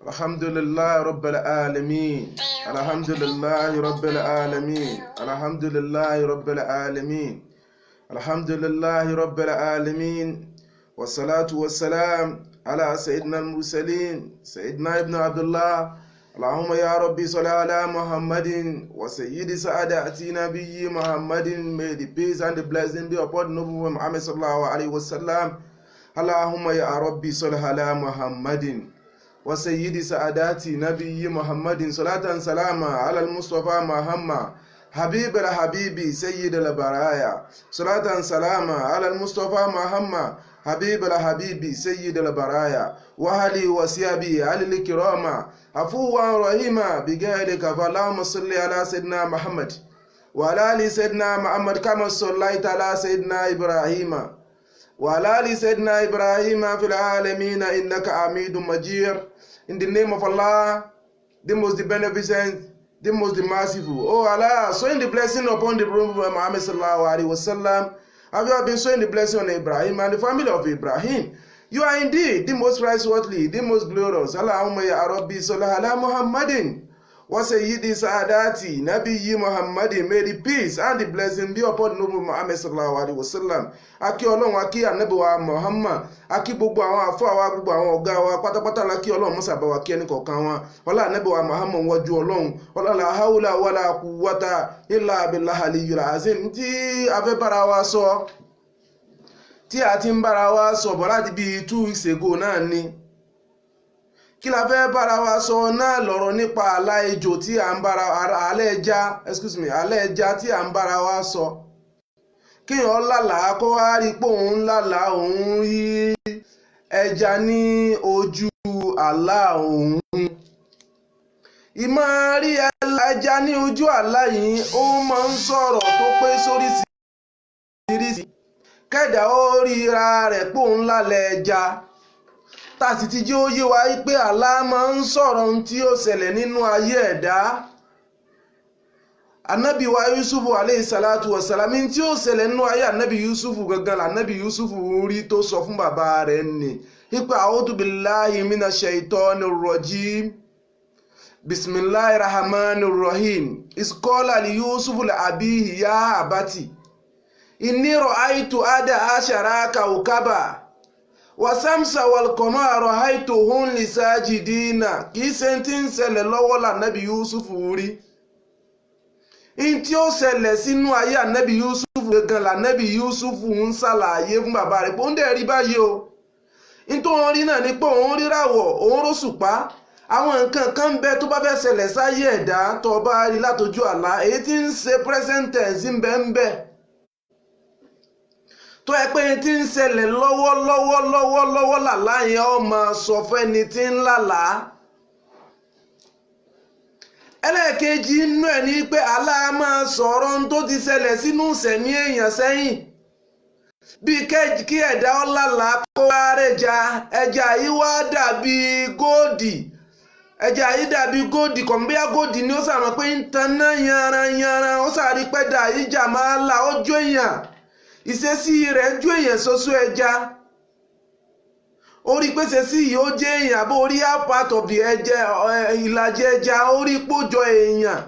الحمد لله رب العالمين الحمد لله رب العالمين الحمد لله رب العالمين الحمد لله رب العالمين والصلاة والسلام على سيدنا المرسلين سيدنا ابن عبد الله اللهم يا ربي صل على محمد وسيد سعادة نبي محمد. May the peace and the blessing be upon Nabi Muhammad sallallahu alaihi wasallam. Allahumma ya rabbi salli ala Muhammadin wa sayyidi sa'adati nabiyyi Muhammadin salatan salama ala al-Mustafa Muhammad habib al-habibi sayyid al-baraya salatan salama ala al-Mustafa Muhammad habib al-habibi sayyid al-baraya wa ali wa siyabi al-kirama afuwan rahima bigaidika Allahumma salli ala sayyidina Muhammad wa ala ali sayyidina Muhammad kama sallaita ala sayyidina Ibrahima وعلى آل سيدنا إبراهيم في العالمين إنك حميد مجيد. In the name of Allah, the most beneficent, the most merciful. Oh Allah, sowing the blessing upon the Prophet Muhammad sallallahu alaihi wasallam. Have you been sowing the blessing on Ibrahim and the family of Ibrahim? You are indeed the most praiseworthy, the most glorious. Allahumma ya Rabbi salli ala Muhammadin wa sayyidi sa'adati nabiyyi Muhammadin. May the peace and the blessing be upon Nabi Muhammad sallallahu alaihi wasallam. Akí Ọlọ́run, akí Ànábì wa Muhammad, akí gbogbo àwọn àfáà wa, gbogbo àwọn ọ̀gá wa pátápátá la kí Ọlọ́run mọ́sà bá wa kí ẹnì kọ̀ọ̀kan wọn. Ọlá Ànábì wa Muhammad wọ́jú Ọlọ́run. Ọlá la hawla wala quwwata illa billahi aliyyil azim. Tí a fẹ́ bára wa sọ, tí a ti ń bára wa sọ bọ̀ láti bí 2 weeks ago náà ni. Kí la fẹ́ bára wa sọ náà lọ́rọ̀ nípa àlá ejò tí à ń bára àlá ẹja tí à ń bára wa sọ. Kíyàn lálàá kó wá rí pé òun lálàá òun rí ẹja ní ojú àlá òun. Ìmọ̀ rí ẹja ní ojú àlá yìí ó máa ń sọ̀rọ̀ tó pé sóríṣiríṣi. Kẹ́dà ó ríra rẹ̀ pé òun lálàá ẹja. Tàsí ti jẹ́ ó yé wa pé àlá máa ń sọ̀rọ̀ ohun tí ó ṣẹlẹ̀ nínú ayé ẹ̀dá. Ànábì wa Yusufu alayhi salatu wa salam, tí ó ṣẹlẹ̀ nínú ayé Ànábì Yusufu gangan l'Ànábì Yusufu rí tó sọ fún bàbá rẹ̀ ní ipa a'udhu billahi minash shaitonir rajim bismillahir rahmanir rahim isqala li Yusufu li abihi ya abati inni ra'aytu ada ashara kawkaba wa samsa wal qamara ra'aytuhum li sajidina. Kì í ṣe tí ń ṣẹlẹ̀ lọ́wọ́ l'Ànábì Yusufu rí. In tí ó ṣẹlẹ̀ sínú ayé Ànábì Yusufu gangan l'Ànábì Yusufu ń ṣàlàyé fún bàbá rẹ̀ pé ó ń dẹ̀ rí báyìí o. In tó ń rí náà ni pé òun ríràwọ̀, òun róṣùpá. Àwọn nǹkan kan ń bẹ tó bá fẹ́ ṣẹlẹ̀ sáyé ẹ̀dá tó bá rí látojú àlá, èyí tí ń ṣe present tense ń bẹ. Tó yẹ pé tí ń ṣẹlẹ̀ lọ́wọ́lọ́wọ́ làlá yẹn ó máa sọ fẹ́ni tí ń lálàá. Ẹlẹ́ẹ̀kejì inú ẹ̀ ní pé àlá máa sọ̀rọ̀ ohun tó ti ṣẹlẹ̀ sínú ìṣẹ̀mí èèyàn sẹ́yìn. Bí kí ẹ̀dá ọlálà kó wá rẹja, ẹja yìí wá dàbí góòdì. Ẹja yìí dàbí góòdì, kọ̀m̀bíyá góòdì ni ó sàmọ̀ pé ń taná yanran, ó sàrí pẹ́dà ìjà máa là ó jó èèyàn. Ìṣesí rẹ̀ jó èèyàn ṣoṣo ẹja. Orí pèsè sí yìí ó jẹ́ èèyàn bó orí half part of the ìlàjì ẹja orí pójọ èèyàn.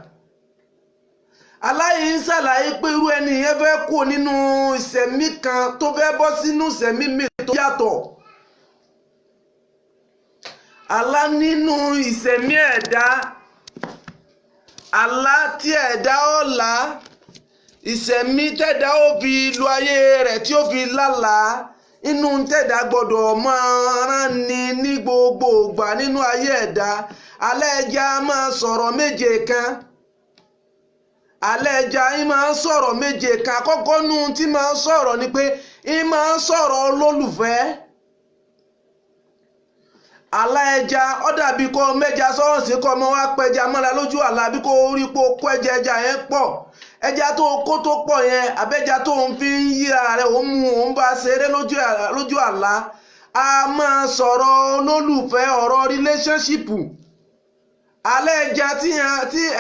Aláyé ń ṣàlàyé pé irú ẹni yẹn fẹ́ kó nínú ìṣẹ̀mí kan tó fẹ́ bọ́ sínú ìṣẹ̀mí mi tó yàtọ̀. Àlá nínú ìṣẹ̀mí ẹ̀dá, àlá tí ẹ̀dá ó là, ìṣẹ̀mí tẹ̀dá ó fi lu ayé rẹ̀ tí ó fi lálàá. Inú tẹ̀dá gbọ́dọ̀ máa rán ni ní gbogbo ìgbà nínú ayé ẹ̀dá. Àlá ẹja máa sọ̀rọ̀ méje kan. Àlá ẹja yìí máa sọ̀rọ̀ méje kan. Àkọ́kọ́ nú tí máa sọ̀rọ̀ ni pé yìí máa sọ̀rọ̀ olólùfẹ́. Àlá ẹja ó dàbí kó mẹ́ja sọ́rọ̀ sí kó ọmọ wa pẹja mọ́ra lójú àlá bí kó rí pé ó kó ẹja yẹn pọ̀. Ẹja tó kó tó pọ̀ yẹn àbẹ́ja tó ń fi ń yíra rẹ̀ òun mú òun bá ṣeré lójú àlá. A máa sọ̀rọ̀ olólùfẹ́, ọ̀rọ̀ relationship. Àlá ẹja tí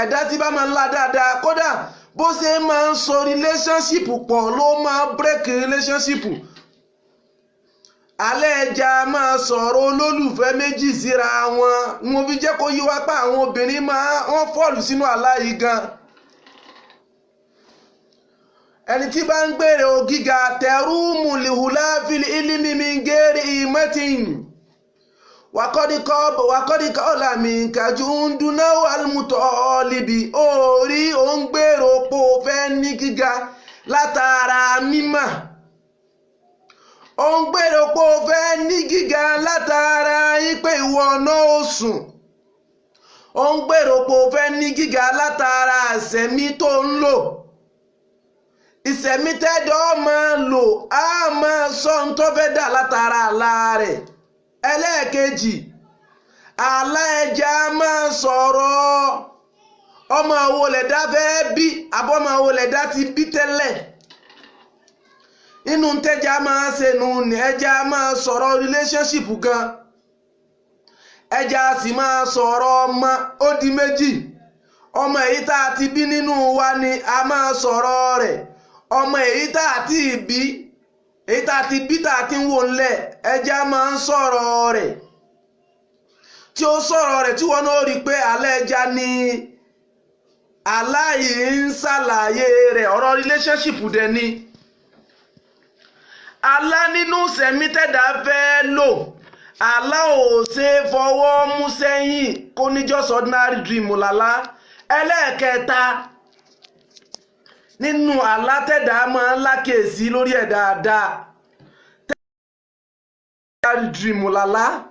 ẹ̀dá tí bá máa ń lá dáadáa, kódà bó ṣe máa ń sọ relationship pọ̀ ló máa break relationship. alẹ́ ẹja máa sọ̀rọ̀ olólùfẹ́ méjì síra wọn mo fi jẹ́ kó yí wá pé àwọn obìnrin wọ́n fọ́ọ̀lù sínú àlá yìí gan. ẹni tí bá ń gbèrò gíga tẹ̀rùmù lìhùlá fìlì ìlímì mi ń gèrè ìmọ̀tìn wàkọ́díkọ́ ọ̀làmì kàjú ń dúná wàlmùtọ́ líbi orí ò ń gbèrò pò fẹ́ ní gíga látara mímọ̀. ó ń gbèrò pé o fẹ́ ní gíga látara ipe ìwọ náà ó sùn. ó ń gbèrò pé o fẹ́ ní gíga látara ìṣẹ̀mí tó ń lò. ìṣẹ̀mí tẹ́jọ́ máa lò á máa sọ ohun tó fẹ́ dà látara àlá rẹ̀. ẹlẹ́ẹ̀kejì àlá ẹja máa sọ̀rọ̀ ọmọ wo lẹ̀dá fẹ́ bí àbọ̀mọ wo lẹ̀dá ti bí tẹ́lẹ̀. inú tẹ́já máa ṣe nù ní ẹja máa sọ̀rọ̀ relationship gan. ẹja sì máa sọ̀rọ̀ ọmọ ó di méjì. ọmọ èyí tá a ti bí nínú wa ni a máa sọ̀rọ̀ rẹ̀. ọmọ èyí tá a ti bí èyí tá a ti bí tá a ti ń wò ńlẹ̀ ẹja máa ń sọ̀rọ̀ rẹ̀. tí ó sọ̀rọ̀ rẹ̀ tí wọ́n náà rí i pé alẹ́ ẹja ni aláì ń ṣàlàyé rẹ̀ ọ̀rọ̀ relationship dẹ̀ ni. àlá nínú sẹ̀mí tẹ̀dá fẹ́ lò àlá ò ṣe fọwọ́ mú sẹ́yìn kó ní just ordinary dream lálá. ẹlẹ́ẹ̀kẹta nínú àlá tẹ̀dá máa ń lákèsí lórí ẹ̀ dáadáa ordinary dream lálá.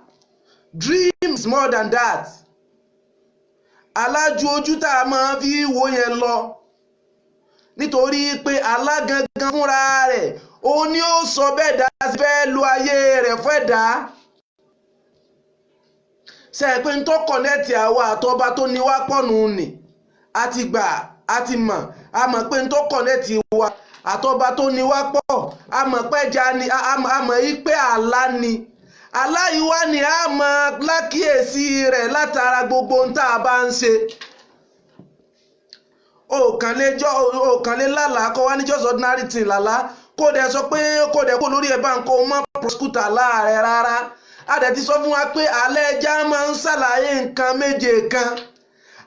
dream is more than that. àlá ju ojú tá a máa fi wo yẹn lọ nítorí pé àlá gangan fúnra rẹ̀ òun ni ó sọ bẹ́ẹ̀ dá sí fẹ́ lo ayé rẹ̀ fẹ́ dá. ṣe é pé ń tó kọ̀nẹ́ẹ̀tì àwa àtọba tó ní wá pọ̀nù nì a ti gbà a ti mọ̀ a mọ̀ pé ń tó kọ̀nẹ́ẹ̀tì wa àtọba tó ní wá pọ̀ a mọ̀ pé ẹja ni a mọ̀ yí pé àlá ni. àlá yìí wá ni a mọ̀ lákìyèsí rẹ̀ látara gbogbo ohun tá a bá ń ṣe. o kàn lè lálàá kó wá ní just ordinary thing lálàá kó dẹ̀ sọ pé kó dẹ̀ kó lórí ẹ̀ bá ń kó mọ́ prosecute láàrẹ̀ rárá. a dẹ̀ ti sọ fún wa pé alẹ́ ẹja máa ń ṣàlàyé nǹkan méje kan.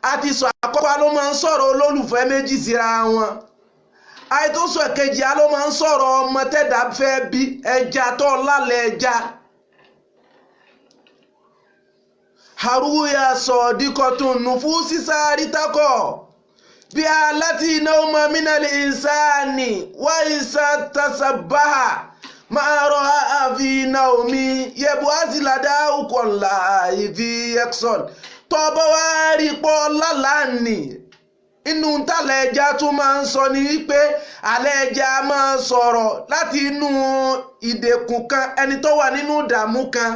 a ti sọ àkọ́kọ́ ló máa ń sọ̀rọ̀ olólùfẹ́ méjì síra wọn. àìtósọ kejì ló máa ń sọ̀rọ̀ ọmọ tẹ̀dá fẹ́ bí ẹja tó lálẹ́ ẹja. haruya sọ̀díkọ̀tún nùfú sísáárì takọ̀. bí aláti iná ọmọ mínàlì ìsáàní wá ìsá tasabaha máa rọ àfi iná omi yẹbu àsìládá ukọ̀ọ̀lá ìfi exxon tọ́bọ̀ wá rí pọ́ lálàání. inú tàlẹ̀ ẹja tún máa ń sọ ní wípé alẹ́ ẹja máa sọ̀rọ̀ láti inú ìdẹ̀kùn kan ẹni tó wà nínú ìdààmú kan.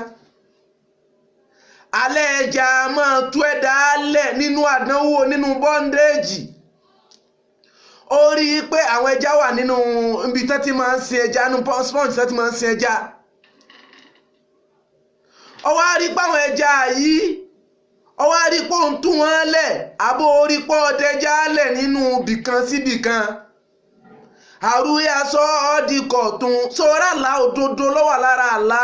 alẹ́ ẹja máa tú ẹ̀dá lẹ̀ nínú àdánwò nínú bọ́ndéèjì. ó rí i pé àwọn ẹja wà nínú ibi tó ti máa ń sin ẹja nínú sponge tó ti máa ń sin ẹja. ó wá rí i pé àwọn ẹja yìí ó wá rí i pé òun tú wọn lẹ̀ àbó orí pọ́ ọdẹja lẹ̀ nínú bìkan síbìkan. àrùyá sọ ọ́ di kọ̀tún sọ́ra àlá òdodo ló wà lára àlá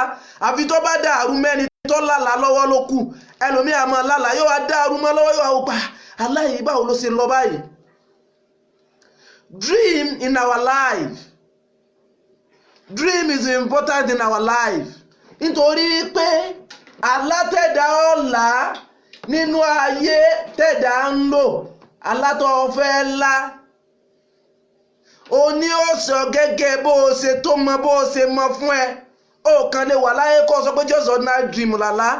àfi tó bá dàrú mẹ́ni tó lálà lọ́wọ́ ló kù. ẹlòmíà máa lálà yóò wá dàrú mọ́ lọ́wọ́ yóò wá pa aláyìí báwo ló ṣe lọ báyìí. Dream in our life. Dream is important in our life. Nítorí pé àlá tẹ̀dá ọ̀la nínú ayé tẹ̀dá ń lò àlá tó fẹ́ lá. O ní ó sọ gẹ́gẹ́ bó o ṣe tó mọ bó o ṣe mọ fún ẹ. O kàn lè wà láyé kó sọ pé just ordinary dream lálá.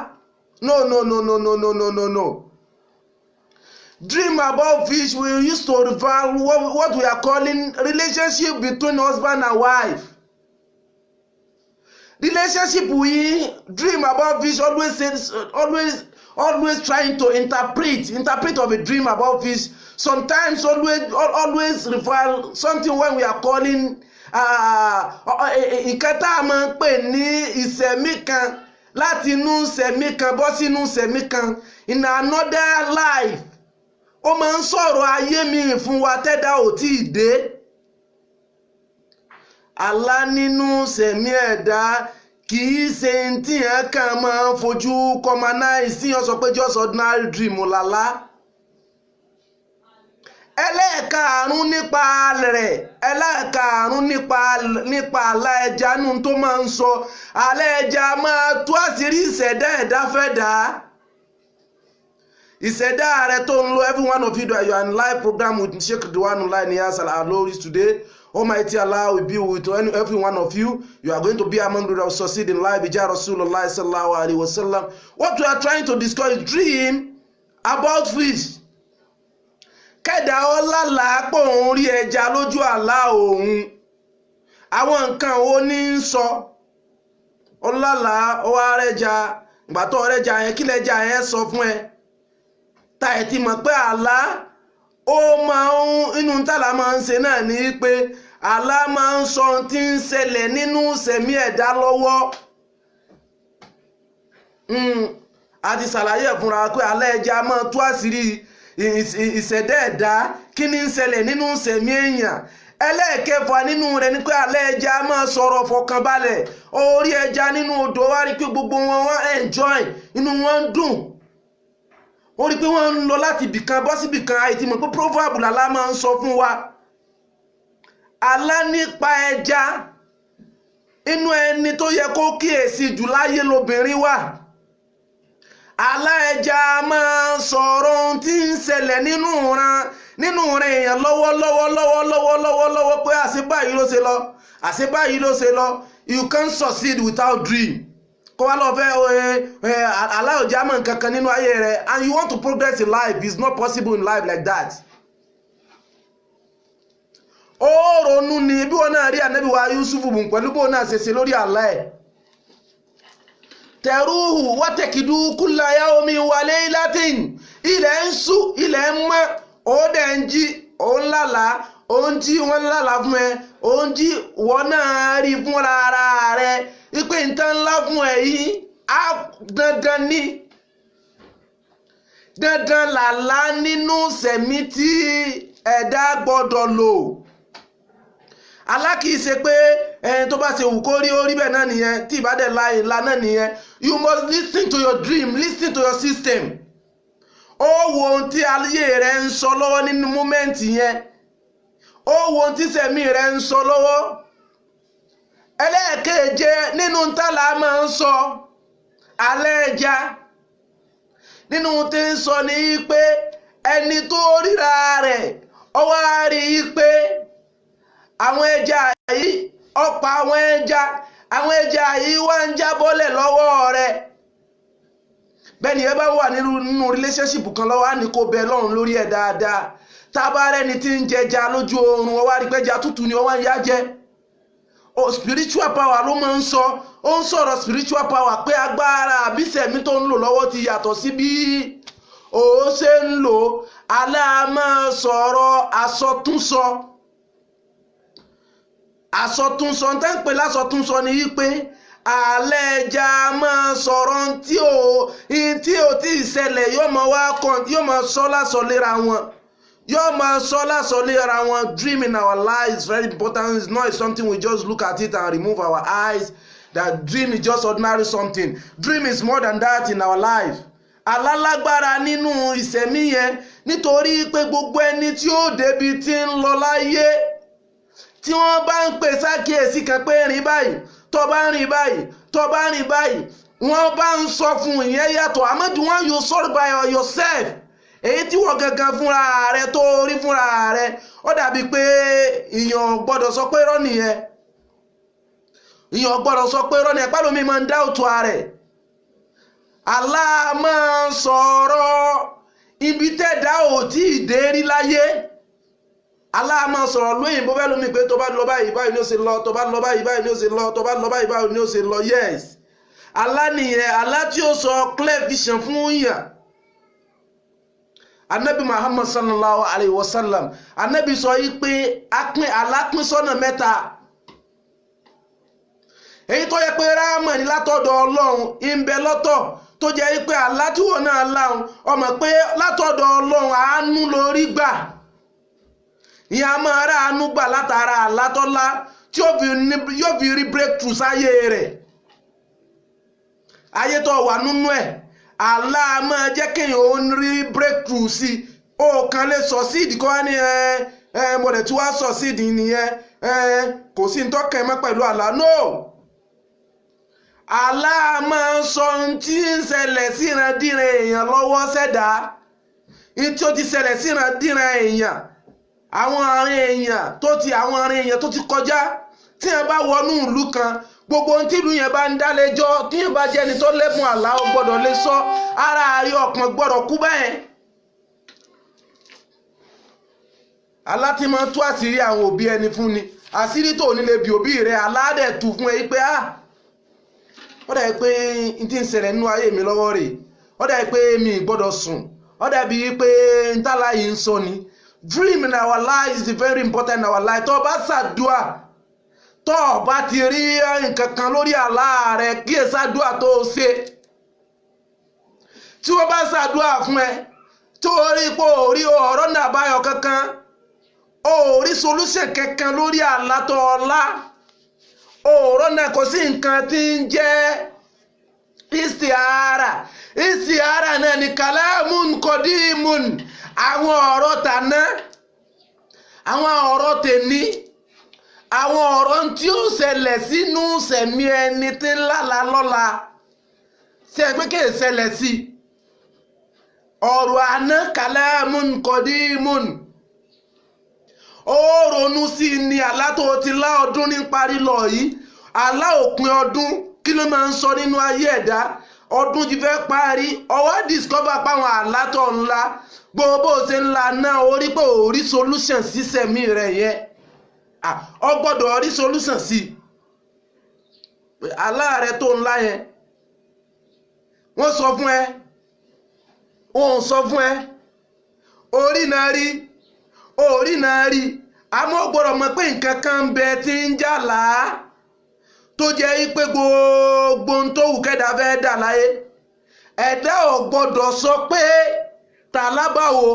No. Dream about which we used to refer what we are calling relationship between husband and wife. Relationship we dream about which always trying to interpret of a dream about which sometimes always refer something when we are calling nǹkan tá a máa ń pè ní ìṣẹ̀mí kan láti inú ìṣẹ̀mí kan bọ́ sínú ìṣẹ̀mí kan in another life. ó máa ń sọ̀rọ̀ ayé mi fún wa tẹ́dá ò tí ì dé. àlá nínú sẹ̀mí ẹ̀dá kì í ṣe tí yẹn kàn máa fojú commonize yẹn sọ pé just ordinary dream lálá. ẹlẹ́ẹ̀karùn-ún nípa rẹ̀ nípa àlá ẹja nù tó máa ń sọ àlá ẹja máa tú àṣírí ìṣẹ̀dá ẹ̀dá fẹ́ dá. ìṣẹ̀dá rẹ̀ tó ń lo every one of you that you are in live program with Sheikh Ridwanullah Niyas Al-Aloris today. Almighty Allah will be with every one of you. You are going to be among those that will succeed in life. Ija Rasulullah sallallahu alaihi wasallam. What we are trying to discuss is dream about fish. Kẹ́dà ọlálà pọ̀ òun rí ẹja lójú àlá òun. Àwọn nǹkan wo ní ń sọ? Ọlálà ó wá rẹ́ja, ìgbà tó rẹ́ja yẹn kí lẹ́ja yẹn sọ fún ẹ. Ta ẹ̀ ti mọ̀ pé àlá ó máa ń inú tàlà máa ń ṣe náà ní pé àlá máa ń sọ tí ń ṣẹlẹ̀ nínú sẹ̀mí ẹ̀dá lọ́wọ́. A ti ṣàlàyé fúnra pé àlá ẹja máa tú àṣírí ìṣẹ̀dá ẹ̀dá kí ni ń ṣẹlẹ̀ nínú sẹ̀mí èèyàn. ẹlẹ́ẹ̀kẹfà nínú rẹ̀ ni pé àlá ẹja máa sọ̀rọ̀ fọkànbalẹ̀. Orí ẹja nínú odò wá rí pé gbogbo wọn enjoy, inú wọn ń dùn. Ó rí pé wọ́n ń lọ láti ibìkan bọ́ sí ibìkan. Àìtí mọ̀ pé proverb làlá máa ń sọ fún wa. Àlá nípa ẹja inú ẹni tó yẹ kó kíyèsí jù láyé lobìnrin wà. Àlá ẹja máa ń sọ̀rọ̀ ohun tí ń ṣẹlẹ̀ nínú ìran èèyàn lọ́wọ́ pé àṣebáyìí ló ṣe lọ. You can't succeed without dream. Kó wá lọ fẹ́ àlá ọjà mọ̀ nǹkan kan nínú ayé rẹ̀ and you want to progress in life. It's not possible in life like that. Ó ronú ni bí wọn náà rí Ànábì wa Yusufu bùn pẹ̀lú bó náà ṣe lórí àlá ẹ̀. Tẹ̀rúhù wátẹ̀kìdú kulla yawmin wa laylatin. Ilẹ̀ ń ṣú, ilẹ̀ ń mọ́, ó dẹ̀ ń jí, ó ń lálàá, ó ń jí wọ́n lálàá fún ẹ, ó ń jí wọ́n náà rí fúnra ara rẹ̀. Ipe nǹkan ńlá fún ẹ yìí á dandan làlá nínú sẹ̀mí tí ẹ̀dá gbọ́dọ̀ lò. Àlá kìí ṣe pé ẹni tó bá ṣe wù kó rí orí bẹ́ẹ̀ náà nìyẹn, tí ìbádẹ́ láì ńlá náà nìyẹn. You must listen to your dream, listen to your system. Ó wo ohun tí ayé rẹ̀ ń sọ lọ́wọ́ nínú mómẹ́ǹtì yẹn. Ó wo ohun tí sẹ̀mí rẹ̀ ń sọ lọ́wọ́. Ẹlẹ́ẹ̀keje nínú tàlà máa ń sọ àlá ẹja nínú tí ń sọ ní pé ẹni tó ríra rẹ̀ ó wá rí pé àwọn ẹja yìí ọ̀pọ̀ àwọn ẹja yìí wá ń jábọ́lẹ̀ lọ́wọ́ rẹ̀. Bẹ́ẹ̀ni ẹ bá wà nínú relationship kan lọ́wọ́ á ní kó bẹ lọ́run lórí ẹ̀ dáadáa. Tábàárẹ̀ ni tí ń jẹja lójú oorun ó wá rí pé ẹja tútù ni ó wá ń yá jẹ. Spiritual power ló máa ń sọ. Ó ń sọ̀rọ̀ spiritual power pé agbára àbísẹ̀mí tó ń lò lọ́wọ́ ti yàtọ̀ sí bí ó ṣe ń lò. Àlá máa sọ̀rọ̀ àsọtúnsọ ń tẹ́ ń pè lásọtúnsọ ni wípé àlá ẹja máa sọ̀rọ̀ tí ò tí ì ṣẹlẹ̀ yóò máa sọ lásọ léra wọn. Dream in our lives is very important. It's not something we just look at it and remove our eyes. That dream is just ordinary something. Dream is more than that in our life. Àlá lágbára nínú ìṣẹ̀mí yẹn nítorí pé gbogbo ẹni tí ó débi tí ń lọ láyé tí wọ́n bá ń pè sákìyèsí kan pé rìn báyìí, tó bá rìn báyìí, wọ́n bá ń sọ fún ìyẹn yàtọ̀. Àmọ́ the one you solve by yourself. Èyí tí wọ́n gangan fúnra rẹ̀ tó rí fúnra rẹ̀ ó dàbí pé èèyàn gbọ́dọ̀ sọ pé irọ́ nìyẹn. Pálómi máa ń dá òtún ààrẹ. Àlá máa ń sọ̀rọ̀ ibi tẹ́dá ò tí ì dé rí láyé. Àlá máa sọ̀rọ̀ lóyìnbó bẹ́ẹ̀ lómi pé tó bá lọ báyìí ni ó ṣe lọ, tó bá lọ báyìí ni ó ṣe lọ, tó bá lọ báyìí ni ó ṣe lọ. Yes. Àlá nìyẹn, àlá tí ó sọ clear vision fún yàn. Ànábì Muhammad sallallahu alaihi wasallam, Ànábì sọ yìí pé àlá pín sọ́nà mẹ́ta. Èyí tó yẹ pé ráàmà ní látọ̀dọ̀ Ọlọ́run ń bẹ lọ́tọ̀ tó jẹ́ pé àlá tí wọ́n náà láhùn ọmọ pé látọ̀dọ̀ Ọlọ́run àánú lórí gbà. Ìyá máa rà àánú gbà látara àlá tọ́lá tí yóò fi rí breakthrough sáyé rẹ̀. ayé tó wà nínú ẹ̀ Allah máa jẹ́ kéèyàn ó rí breakthrough sí ó kàn lè succeed kó wá ní mo dẹ̀ tí wá succeed nìyẹn kò sí ní tọ́kàn mọ́ pẹ̀lú Allah no Allah máa ń sọ ohun tí ń ṣẹlẹ̀ síran-díran èèyàn lọ́wọ́ ṣẹ̀dá ní tí ó ti ṣẹlẹ̀ síran-díran èèyàn àwọn àárín èèyàn tó ti kọjá tí wọ́n bá wọnú ìlú kan gbogbo ohun tí ìlú yẹn bá ń dá lẹ́jọ́ tí yẹn bá jẹ́ ẹni tó lẹ́bùn Allah ó gbọ́dọ̀ lè sọ ara àárí ọkàn gbọ́dọ̀ kú báyẹn. Allah ti máa tú àṣírí àwọn òbí ẹni fún ni àṣírí tó ní lè bi òbí rẹ̀ Allah dẹ̀ tú fún ẹ pé ó dà pé n ti ń ṣẹlẹ̀ nínú ayé mi lọ́wọ́ rẹ̀ ó dà pé mi gbọ́dọ̀ sùn ó dàbí pé n tàlá yìí ń sọ ni. Dream in our life is very important in our life. tó bá ṣàdúà tó bá ti rí nǹkan kan lórí àlá rẹ̀ kí ẹ ṣàdúà tó ṣe tí wọ́n bá ṣàdúà fún ẹ tó rí pé ò rí ọ̀rọ̀ náà báyọ̀ kankan ò rí solution kankan lórí àlá tó ọlá ọ̀rọ̀ náà kò sí nǹkan tí ń jẹ́ istihara náà ni kalamun kodimun àwọn ọ̀rọ̀ tàná àwọn ọ̀rọ̀ tèní àwọn ọ̀rọ̀ tí ó ṣẹlẹ̀ sínú sẹ̀mí ẹni tí ń lálàá lọ́la ṣe é pé kí è ṣẹlẹ̀ sí ọ̀rọ̀ àná kalamun kodimun ó ronú sí ni àlá tó ti lá ọdún ní parí lọ yìí àlá òpin ọdún kí ló máa ń sọ nínú ayé ẹ̀dá ọdún ti fẹ́ parí ọwọ́ discover páwọn àlá tó ńlá gbogbo ṣe ńlá náà orí pé ò rí solution sí sẹ̀mí rẹ̀ yẹn ọ gbọ́dọ̀ rí solution sí àlá rẹ̀ tó ńlá yẹn wọ́n sọ fún ẹ wọ́n sọ fún ẹ orí náà rí àmọ́ gbọ́dọ̀ mọ̀ pé nǹkan kan ń bẹ tí ń jà láà tó jẹ́ pé gbogbo ohun tó wù kẹ́dà fẹ́ dà láyé ẹ̀dá ò gbọ́dọ̀ sọ pé tàlábàwò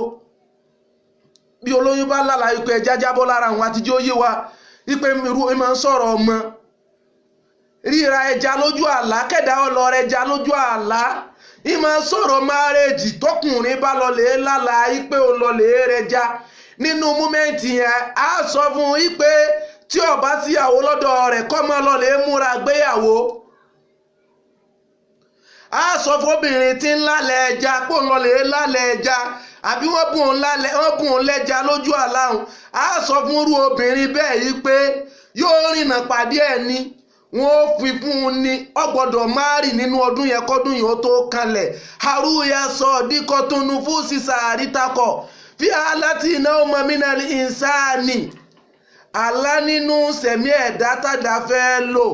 bí olóyún bá lálàá ikú ẹja jábọ́ lára àwọn àtijọ́ yé wa wípé irú ẹ máa ń sọ̀rọ̀ ọmọ ríra ẹja lójú àlá kẹ́dà ọlọ́rọ̀ ẹja lójú àlá ì máa ń sọ̀rọ̀ márèèjì tọkùnrin bá lọ lè lálàá wípé ó lọ lè rẹja nínú múmẹ́ǹtì yẹn á sọ fún wípé tí ó bá síyàwó lọ́dọ̀ rẹ̀ kọ́ mọ́ lọ lè múra gbéyàwó á sọ fóbìnrin tí ń lálẹ́ ẹja pò ń lọ lè lálẹ́ ẹja àbí wọ́n bùn ún lẹ́ja lójú àláhùn á sọ fún irú obìnrin bẹ́ẹ̀ yìí pé yóò rìnà pàdé ẹ̀ ni wọ́n fi fún un ní ó gbọ́dọ̀ má rì nínú ọdún yẹn kọ́dún yìí ó tó kanlẹ̀ haruya sọ díkọ̀ tó nu fún sísà àrítakọ̀ fi aláti iná ọmọ mínàlì ìsáàní àlá nínú sẹ̀mí ẹ̀dá tàdá fẹ́ lò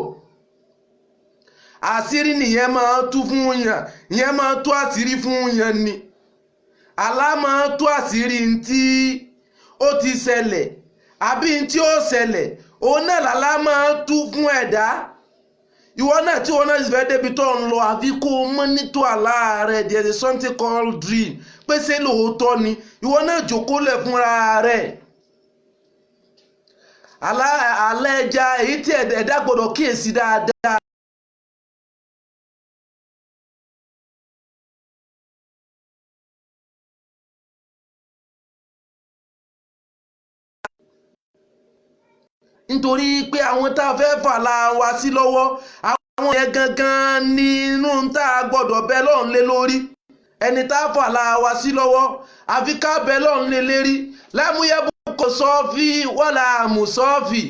àṣírí nìyẹn máa tú fún yàn ìyẹn máa tú àṣírí fún yàn ni àlá máa tú àṣírí tí ó ti ṣẹlẹ̀ àbí tí ó ṣẹlẹ̀ òun náà làlá máa tú fún ẹ̀dá ìwọ náà tí wọn náà fẹ́ débi tó ń lọ àfi kó o mọ́nítọ̀ àlá rẹ̀ there is something called dream pé ṣé lóòótọ́ ni ìwọ náà jókòó lẹ̀ fúnra rẹ̀ àlá ẹja èyí tí ẹ̀dá gbọ́dọ̀ kíyèsí dáadáa. nítorí pé àwọn tá a fẹ́ fàlà wá sí lọ́wọ́ àwọn yẹn gangan nínú tá a gbọ́dọ̀ bẹ lọ́run lé lórí ẹni tá a fàlà wá sí lọ́wọ́ àfi ká bẹ lọ́run lé lérí lámúyẹ́bù kò sọ́ọ̀fì wàlà àmùsọ́ọ̀fì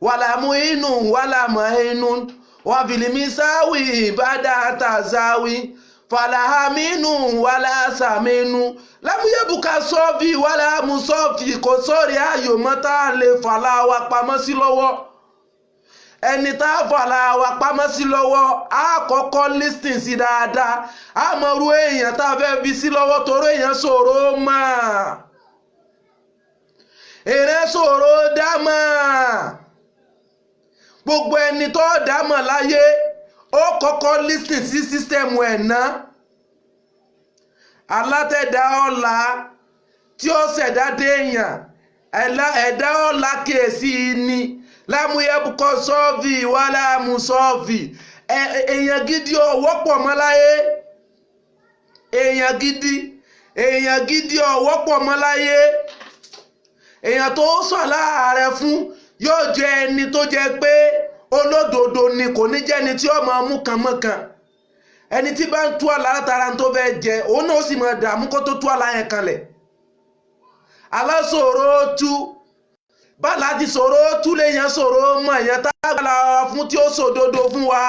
wàlà mú inú wàlà mọ̀ inú wàfìlìmí sáwì ìbádà tàzáwì fàlàhàmínú wàlà sàmínú lámúyẹ́bùkà sọ́ọ̀fì wàlà àmùsọ́ọ̀fì kò sọ́ọ̀rì ayò mọ́tà lè fàlà wa pamọ́ sí lọ́wọ́ ẹni tá a fàlà wa pamọ́ sí lọ́wọ́ á kọ́kọ́ lísìn sí dáadáa á mọ̀rú èèyàn tá a fẹ́ fi sí lọ́wọ́ toró èèyàn ṣòro mọ́ èrè ṣòro dámọ̀ gbogbo ẹni tó dámọ̀ láyé ó kọ́kọ́ lísìn sí sísítẹ̀mù ẹ̀ ná alátẹ̀dá ọ̀la tí ó ṣẹ̀dá déèyàn ẹ̀dá ọ̀la kèésì ni lámúyẹ́bùkọ́ sọ́ọ̀fì wàlá àmùsọ́ọ̀fì èèyàn gidi ò wọ́pọ̀ mọ́ láyé èèyàn gidi ò wọ́pọ̀ mọ́ láyé èèyàn tó sọ láàárẹ̀ fún yóò jẹ́ ẹni tó jẹ́ pé olódodo ni kò ní jẹ́ ẹni tí ó máa mú kan mọ́kan ẹni tí bá ń tú àlá látara tó fẹ́ jẹ òun náà ó sì máa dààmú kó tó tú àlá yẹn kanlẹ̀ alásòro tú bá láti sòro tú léèyàn sòro mọ èèyàn tá a gbàlà wa fún tí ó sòdodo fún wa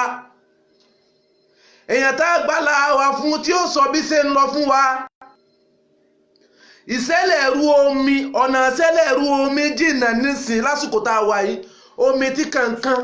èèyàn tá a gbàlà wa fún tí ó sọ bí ṣe ń lọ fún wa ìṣẹ̀lẹ̀rú omi ọ̀nà ìṣẹ̀lẹ̀rú omi jìnnà nísìn lásìkò tá a wà yìí omi tí kankan